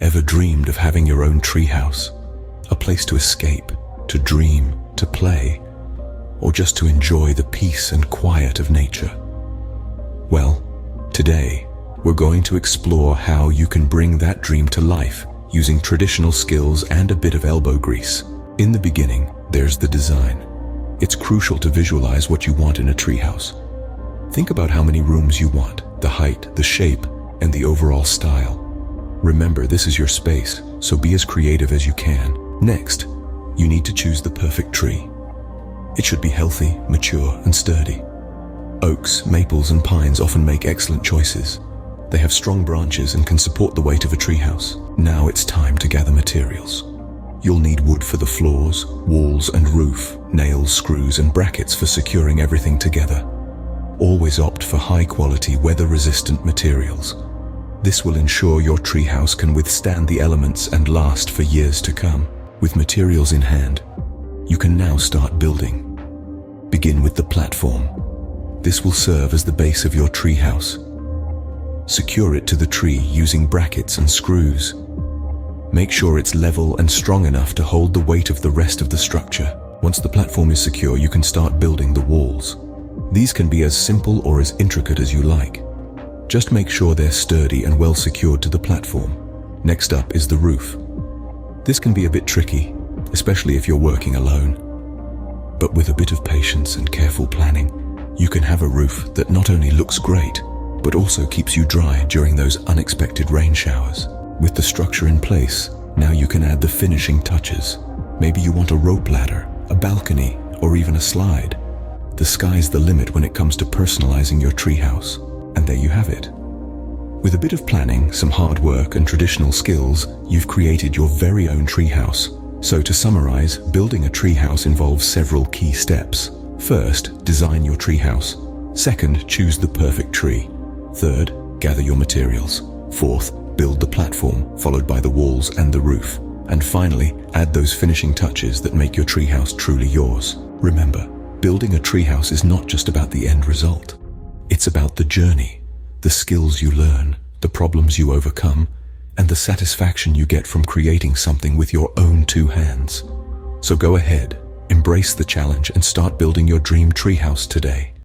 Ever dreamed of having your own treehouse? A place to escape, to dream, to play, or just to enjoy the peace and quiet of nature? Well, today, we're going to explore how you can bring that dream to life using traditional skills and a bit of elbow grease. In the beginning, there's the design. It's crucial to visualize what you want in a treehouse. Think about how many rooms you want, the height, the shape, and the overall style. Remember, this is your space, so be as creative as you can. Next, you need to choose the perfect tree. It should be healthy, mature, and sturdy. Oaks, maples, and pines often make excellent choices. They have strong branches and can support the weight of a treehouse. Now it's time to gather materials. You'll need wood for the floors, walls, and roof, nails, screws, and brackets for securing everything together. Always opt for high-quality, weather-resistant materials. This will ensure your treehouse can withstand the elements and last for years to come. With materials in hand, you can now start building. Begin with the platform. This will serve as the base of your treehouse. Secure it to the tree using brackets and screws. Make sure it's level and strong enough to hold the weight of the rest of the structure. Once the platform is secure, you can start building the walls. These can be as simple or as intricate as you like. Just make sure they're sturdy and well secured to the platform. Next up is the roof. This can be a bit tricky, especially if you're working alone. But with a bit of patience and careful planning, you can have a roof that not only looks great, but also keeps you dry during those unexpected rain showers. With the structure in place, now you can add the finishing touches. Maybe you want a rope ladder, a balcony, or even a slide. The sky's the limit when it comes to personalizing your treehouse. And there you have it. With a bit of planning, some hard work, and traditional skills, you've created your very own treehouse. So to summarize, building a treehouse involves several key steps. First, design your treehouse. Second, choose the perfect tree. Third, gather your materials. Fourth, build the platform, followed by the walls and the roof. And finally, add those finishing touches that make your treehouse truly yours. Remember, building a treehouse is not just about the end result. It's about the journey, the skills you learn, the problems you overcome, and the satisfaction you get from creating something with your own two hands. So go ahead, embrace the challenge, and start building your dream treehouse today.